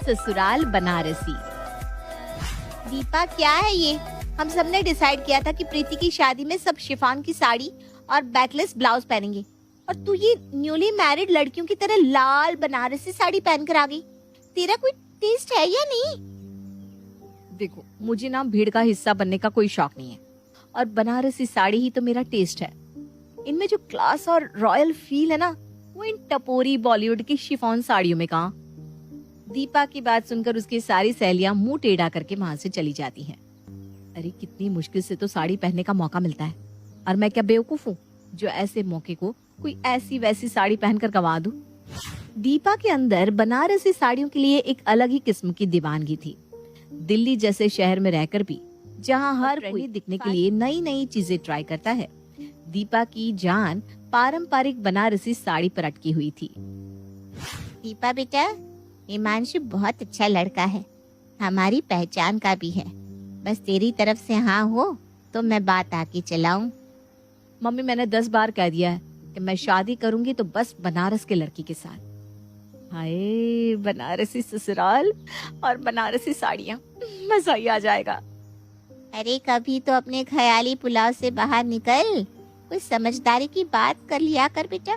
ससुराल बनारसी। दीपा क्या है ये? हम सबने डिसाइड किया था कि प्रीति की शादी में सब शिफॉन की साड़ी और बैकलेस ब्लाउज पहनेंगे, और तू ये न्यूली मैरिड लड़कियों की तरह लाल बनारसी साड़ी पहनकर आ गई। तेरा कोई टेस्ट है या नहीं? देखो, मुझे ना भीड़ का हिस्सा बनने का कोई शौक नहीं है, और बनारसी साड़ी ही तो मेरा टेस्ट है। इनमें जो क्लास और रॉयल फील है ना, वो इन टपोरी बॉलीवुड की शिफॉन साड़ियों में कहाँ। दीपा की बात सुनकर उसकी सारी सहेलियां मुंह टेढ़ा करके वहां से चली जाती हैं। अरे कितनी मुश्किल से तो साड़ी पहनने का मौका मिलता है, और मैं क्या बेवकूफ हूँ जो ऐसे मौके को कोई ऐसी वैसी साड़ी पहनकर गंवा दूं। दीपा के अंदर बनारसी साड़ियों के लिए एक अलग ही किस्म की दीवानगी थी। दिल्ली जैसे शहर में रहकर भी जहाँ हर कोई दिखने के लिए नई नई चीजें ट्राई करता है, दीपा की जान पारंपरिक बनारसी साड़ी पर अटकी हुई थी। दीपा बेटा, हिमांशु बहुत अच्छा लड़का है, हमारी पहचान का भी है। बस तेरी तरफ से हाँ हो तो मैं बात आके चलाऊं। मम्मी, मैंने 10 बार कह दिया है कि मैं शादी करूंगी तो बस बनारस के लड़की के साथ। हाय, बनारसी ससुराल और बनारसी साड़ियाँ, मजा ही आ जाएगा। अरे कभी तो अपने ख्याली पुलाव से बाहर निकल, कुछ समझदारी की बात कर लिया कर बेटा।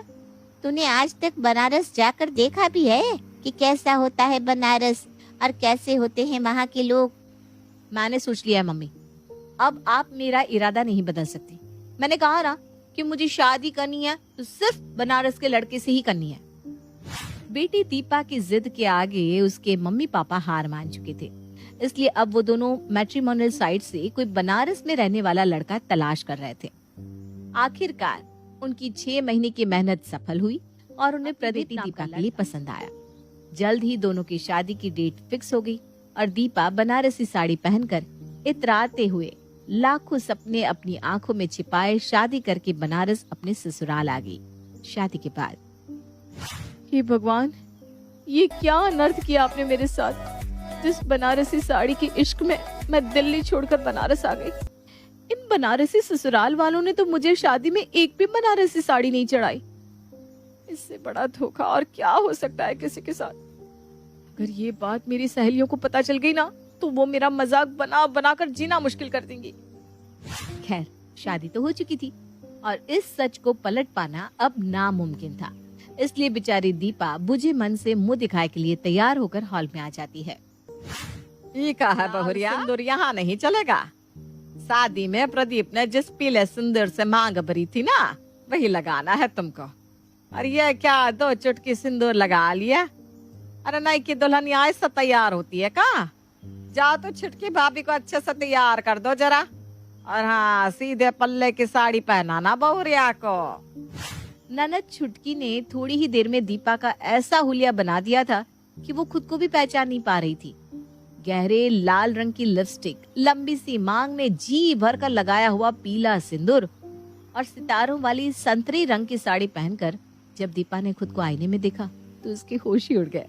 तूने आज तक बनारस जाकर देखा भी है कि कैसा होता है बनारस और कैसे होते हैं वहाँ के लोग? मैंने सोच लिया है मम्मी, अब आप मेरा इरादा नहीं बदल सकती। मैंने कहा ना कि मुझे शादी करनी है तो सिर्फ बनारस के लड़के से ही करनी है। बेटी दीपा की जिद के आगे उसके मम्मी पापा हार मान चुके थे, इसलिए अब वो दोनों मैट्रिमोनियल साइट से कोई बनारस में रहने वाला लड़का तलाश कर रहे थे। आखिरकार उनकी 6 महीने की मेहनत सफल हुई और उन्हें प्रदीप दीपा के लिए पसंद आया। जल्द ही दोनों की शादी की डेट फिक्स हो गई और दीपा बनारसी साड़ी पहनकर इतराते हुए लाखों सपने अपनी आंखों में छिपाए शादी करके बनारस अपने ससुराल आ गई। शादी के बाद, हे भगवान, ये क्या अनर्थ किया आपने मेरे साथ। जिस बनारसी साड़ी के इश्क में मैं दिल्ली छोड़कर बनारस आ गई, इन बनारसी ससुराल वालों ने तो मुझे शादी में एक भी बनारसी साड़ी नहीं चढ़ाई। इससे बड़ा धोखा और क्या हो सकता है किसी के साथ। अगर ये बात मेरी सहेलियों को पता चल गई ना, तो वो मेरा मजाक बना बनाकर जीना मुश्किल कर देंगी। खैर, शादी तो हो चुकी थी और इस सच को पलट पाना अब नामुमकिन था, इसलिए बेचारी दीपा बुझे मन से मुंह दिखाए के लिए तैयार होकर हॉल में आ जाती है। ये कहा है बहुरिया, सिंदूर यहाँ नहीं चलेगा। शादी में प्रदीप ने जिस पीले सिंदूर से मांग भरी थी ना, वही लगाना है तुमको। और ये क्या 2 चुटकी सिंदूर लगा लिया? अरे नहीं कि दुल्हन ऐसा तैयार होती है का? जाओ तो छुटकी भाभी को अच्छे से तैयार कर दो जरा, और हाँ, सीधे पल्ले की साड़ी पहनाना बहुरिया को। ननद छुटकी ने थोड़ी ही देर में दीपा का ऐसा हुलिया बना दिया था कि वो खुद को भी पहचान नहीं पा रही थी। गहरे लाल रंग की लिपस्टिक, लंबी सी मांग में जी भर कर लगाया हुआ पीला सिंदूर और सितारों वाली संतरी रंग की साड़ी पहनकर जब दीपा ने खुद को आईने में देखा तो उसके होश ही उड़ गए।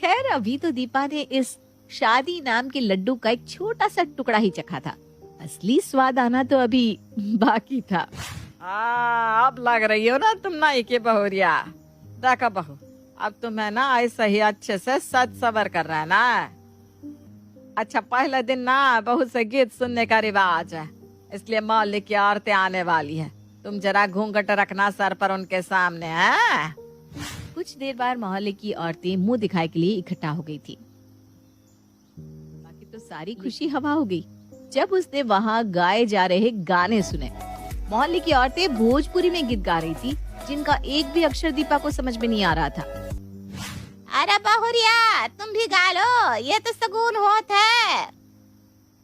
खैर, अभी तो दीपा ने इस शादी नाम के लड्डू का एक छोटा सा टुकड़ा ही चखा था, असली स्वाद आना तो अभी बाकी था। अब लग रही हो ना तुम नाई की बहुरिया। देखा बहू, अब तुम्हें ना ऐसा ही अच्छे से सज सवर कर रहा है ना। अच्छा, पहले दिन ना बहुत से गीत सुनने का रिवाज है, इसलिए मौलिक की औरतें आने वाली है। तुम जरा घूंघट रखना सर पर उनके सामने है। कुछ देर बाद मोहल्ले की औरतें मुंह दिखाए के लिए इकट्ठा हो गई थी। बाकी तो सारी खुशी हवा हो गई जब उसने वहाँ गाए जा रहे गाने सुने। मोहल्ले की औरतें भोजपुरी में गीत गा रही थी, जिनका एक भी अक्षर दीपा को समझ में नहीं आ रहा था। अरे बहुरिया, तुम भी गा लो, ये तो सगुन होत है।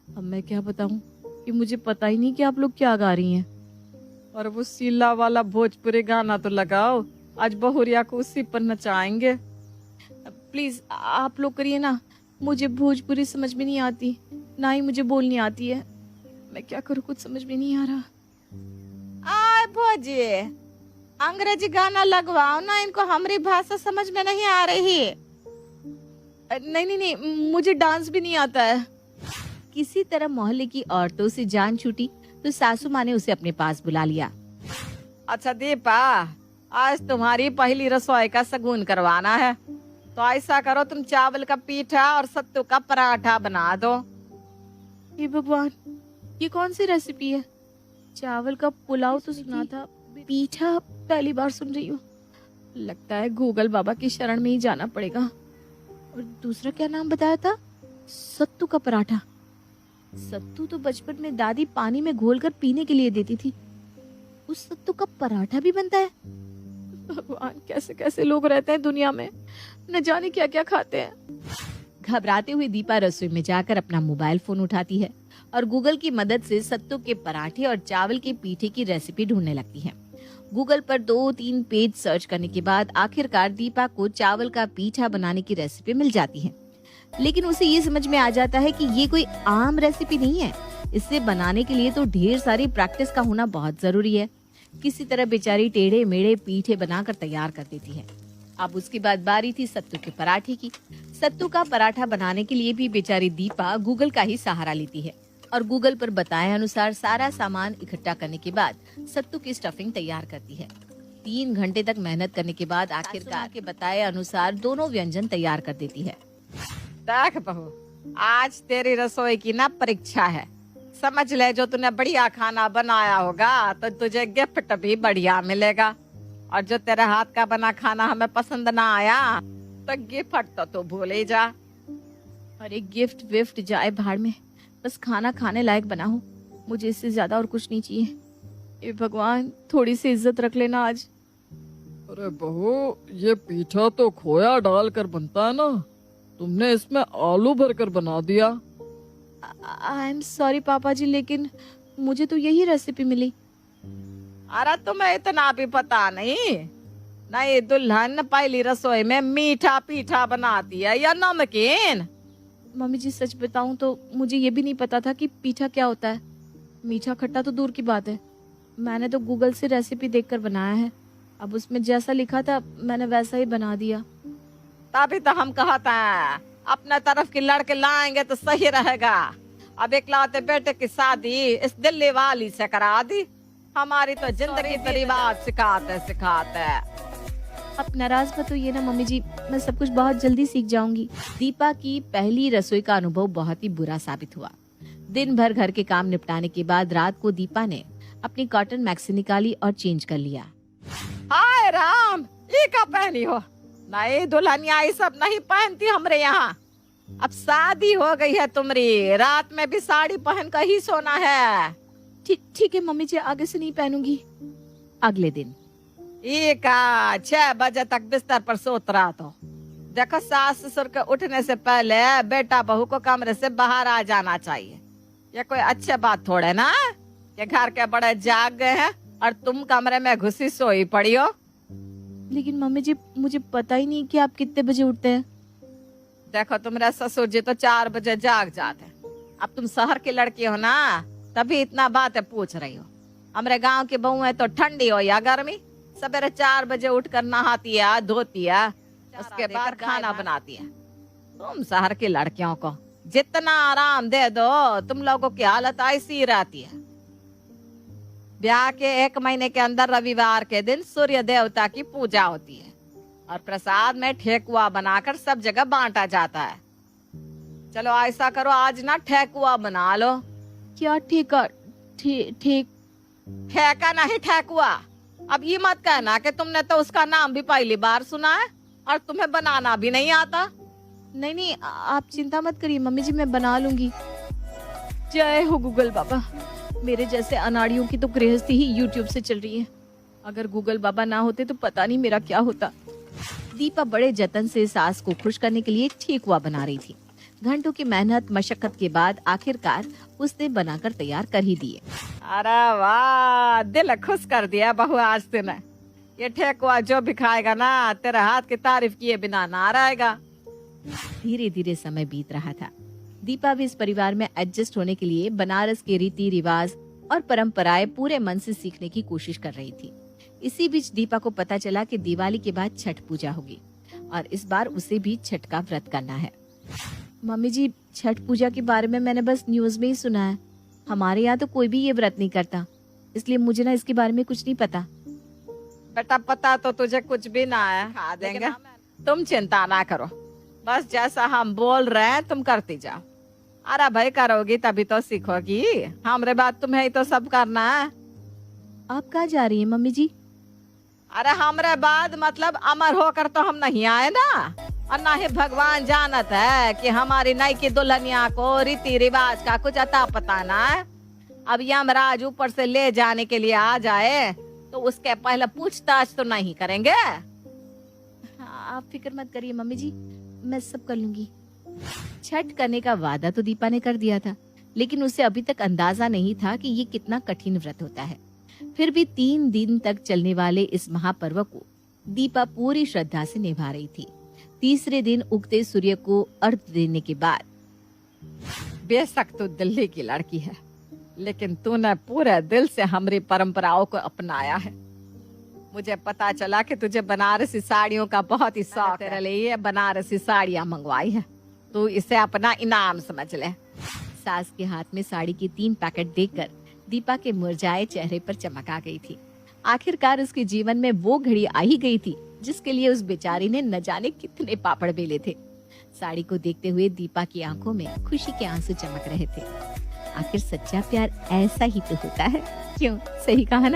अब मैं क्या बताऊं कि मुझे पता ही नहीं कि आप लोग क्या गा रही हैं। और वो सीला वाला भोजपुरी गाना तो लगाओ, आज बहुरिया को उसी पर नचाएंगे। प्लीज आप लोग करिए ना, मुझे भोजपुरी समझ में नहीं आती, ना ही मुझे बोलनी आती है। मैं क्या करूं, कुछ समझ में नहीं आ रहा। आय भोजी, अंग्रेजी गाना लगवाओ ना, इनको हमारी भाषा समझ में नहीं आ रही। नहीं नहीं नहीं, मुझे डांस भी नहीं आता है। किसी तरह मोहल्ले की औरतों से जान छूटी तो सासू माँ ने उसे अपने पास बुला लिया। अच्छा दीपा, आज तुम्हारी पहली रसोई का शगुन करवाना है। तो ऐसा करो, तुम चावल का पीठा और सत्तू का पराठा बना दो। हे भगवान, ये कौन सी रेसिपी है? चावल का पुलाव तो सुना था, पीठा पहली बार सुन रही हूँ। लगता है गूगल बाबा की शरण में ही जाना पड़ेगा। और दूसरा क्या नाम बताया था? सत्तू का पराठा। सत्तू तो बचपन में दादी पानी में घोलकर पीने के लिए देती थी। उस सत्तू का पराठा भी बनता है? भगवान, कैसे कैसे लोग रहते हैं दुनिया में, न जाने क्या क्या खाते हैं। घबराते हुए दीपा रसोई में जाकर अपना मोबाइल फोन उठाती है और गूगल की मदद से सत्तू के पराठे और चावल के पीठे की रेसिपी ढूंढने लगती है। गूगल पर 2-3 पेज सर्च करने के बाद आखिरकार दीपा को चावल का पीठा बनाने की रेसिपी मिल जाती है। लेकिन उसे ये समझ में आ जाता है कि ये कोई आम रेसिपी नहीं है। इसे बनाने के लिए तो ढेर सारी प्रैक्टिस का होना बहुत जरूरी है। किसी तरह बेचारी टेढ़े मेढ़े पीठे बनाकर तैयार कर देती है। अब उसके बाद बारी थी सत्तू के पराठे की। सत्तू का पराठा बनाने के लिए भी बेचारी दीपा गूगल का ही सहारा लेती है और गूगल पर बताए अनुसार सारा सामान इकट्ठा करने के बाद सत्तू की स्टफिंग तैयार करती है। 3 घंटे तक मेहनत करने के बाद आखिरकार के बताए अनुसार दोनों व्यंजन तैयार कर देती है। देख बहू, आज तेरी रसोई की ना परीक्षा है। समझ ले, जो तूने बढ़िया खाना बनाया होगा तो तुझे गिफ्ट भी बढ़िया मिलेगा, और जो तेरे हाथ का बना खाना हमें पसंद ना आया तो गिफ्ट तो तू भूल ही जा। अरे गिफ्ट विफ्ट जाए भाड़ में, बस खाना खाने लायक बना हो। मुझे इससे ज्यादा और कुछ नहीं चाहिए। ए भगवान, थोड़ी सी इज्जत रख लेना आज। अरे बहू, ये पीठा तो खोया डालकर बनता है ना, तुमने इसमें आलू भरकर बना दिया। आई एम सॉरी पापा जी, लेकिन मुझे तो यही रेसिपी मिली। अरे तुम्हें इतना भी पता नहीं? नहीं, दुल्हन पहली रसोई में मीठा पीठा बनाती है या नमकीन? मम्मी जी सच बताऊं तो मुझे ये भी नहीं पता था कि पीठा क्या होता है। मीठा खट्टा तो दूर की बात है, मैंने तो गूगल से रेसिपी देखकर बनाया है। अब उसमें जैसा लिखा था मैंने वैसा ही बना दिया। तभी तो हम कहते हैं अपने तरफ की लड़के लाएंगे तो सही रहेगा। अब इकलौते बेटे की शादी इस दिल्ली वाली से करा दी। हमारी तो जिंदगी के रिवाज सिखाते सिखाते। अब नाराज मत होइए ना मम्मी जी, मैं सब कुछ बहुत जल्दी सीख जाऊंगी। दीपा की पहली रसोई का अनुभव बहुत ही बुरा साबित हुआ। दिन भर घर के काम निपटाने के बाद रात को दीपा ने अपनी कॉटन मैक्सी निकाली और चेंज कर लिया। हाय राम, ये क्या पहनी हो? नहीं, दुल्हनिया ये सब नहीं पहनती हमरे यहाँ। अब शादी हो गई है तुम्हारी, रात में भी साड़ी पहन कर ही सोना है। ठीक है मम्मी जी, आगे से नहीं पहनूंगी। अगले दिन एक 6 बजे तक बिस्तर पर सोत रहा तो देखो, सास ससुर के उठने से पहले बेटा बहू को कमरे से बाहर आ जाना चाहिए। ये कोई अच्छी बात थोड़े ना कि घर के बड़े जाग गए हैं और तुम कमरे में घुसी सोई पड़ी हो। लेकिन मम्मी जी, मुझे पता ही नहीं कि आप कितने बजे उठते हैं। देखो, तुम्हारे ससुर जी तो 4 बजे जाग जाते हैं। अब तुम शहर की लड़की हो ना, तभी इतना बातें पूछ रही हो। हमारे गांव की बहू है तो ठंडी हो या गर्मी, सवेरे 4 बजे उठकर नहाती है, धोती है, उसके बाद खाना बनाती है। तुम शहर की लड़कियों को जितना आराम दे दो, तुम लोगों की हालत ऐसी रहती है। ब्याह के 1 महीने के अंदर रविवार के दिन सूर्य देवता की पूजा होती है और प्रसाद में ठेकुआ बनाकर सब जगह बांटा जाता है। चलो ऐसा करो, आज ना ठेकुआ बना लो। क्या ठेका? ठेका नहीं, ठेकुआ। अब ये मत कहना कि तुमने तो उसका नाम भी पहली बार सुना है और तुम्हें बनाना भी नहीं आता। नहीं, आप चिंता मत करिए मम्मी जी, मैं बना लूंगी। जय हो गूगल बाबा। मेरे जैसे अनाड़ियों की तो गृहस्थी ही यूट्यूब से चल रही है। अगर गूगल बाबा ना होते तो पता नहीं मेरा क्या होता। दीपा बड़े जतन से सास को खुश करने के लिए ठेकुआ बना रही थी। घंटों की मेहनत मशक्कत के बाद आखिरकार उसने बनाकर तैयार कर ही दिए। अरे वाह, दिल खुश कर दिया बहू आज तूने। ये ठेकुआ जो भी खाएगा ना, तेरे हाथ की तारीफ किए बिना ना रहेगा। धीरे धीरे समय बीत रहा था। दीपा भी इस परिवार में एडजस्ट होने के लिए बनारस के रीति रिवाज और परंपराएं पूरे मन से सीखने की कोशिश कर रही थी। इसी बीच दीपा को पता चला कि दिवाली के बाद छठ पूजा होगी और इस बार उसे भी छठ का व्रत करना है। मम्मी जी, छठ पूजा के बारे में मैंने बस न्यूज में ही सुना है। हमारे यहाँ तो कोई भी ये व्रत नहीं करता, इसलिए मुझे ना इसके बारे में कुछ नहीं पता। बेटा, पता तो तुझे कुछ भी ना है, खा देंगे। तुम चिंता ना करो, बस जैसा हम बोल रहे हैं तुम करती जाओ। अरे भाई करोगी तभी तो सीखोगी, हमरे बात तुम्हें ही तो सब करना है। आप कहाँ जा रही हैं मम्मी जी? अरे हमरे बाद मतलब अमर होकर तो हम नहीं आए ना, और ना ही भगवान जानत है कि हमारी नई की दुल्हनिया को रीति रिवाज का कुछ अता पता ना है। अब यमराज ऊपर से ले जाने के लिए आ जाए तो उसके पहले पूछताछ तो नहीं करेंगे। हाँ, आप फिक्र मत करिए मम्मी जी, मैं सब कर लूंगी। छठ करने का वादा तो दीपा ने कर दिया था, लेकिन उसे अभी तक अंदाजा नहीं था कि ये कितना कठिन व्रत होता है। फिर भी 3 दिन तक चलने वाले इस महापर्व को दीपा पूरी श्रद्धा से निभा रही थी। तीसरे दिन उगते सूर्य को अर्घ्य देने के बाद, बेशक तू दिल्ली की लड़की है, लेकिन तूने पूरे दिल से हमारी परंपराओं को अपनाया है। मुझे पता चला कि तुझे बनारसी साड़ियों का बहुत ही शौक है। तेरे लिए ये बनारसी साड़ियां मंगवाई है, तू इसे अपना इनाम समझ ले। सास के हाथ में साड़ी के 3 पैकेट देखकर दीपा के मुरझाए चेहरे पर चमक आ गई थी। आखिरकार उसके जीवन में वो घड़ी आ ही गई थी जिसके लिए उस बेचारी ने न जाने कितने पापड़ बेले थे। साड़ी को देखते हुए दीपा की आंखों में खुशी के आंसू चमक रहे थे। आखिर सच्चा प्यार ऐसा ही तो होता है, क्यों? सही कहा ना?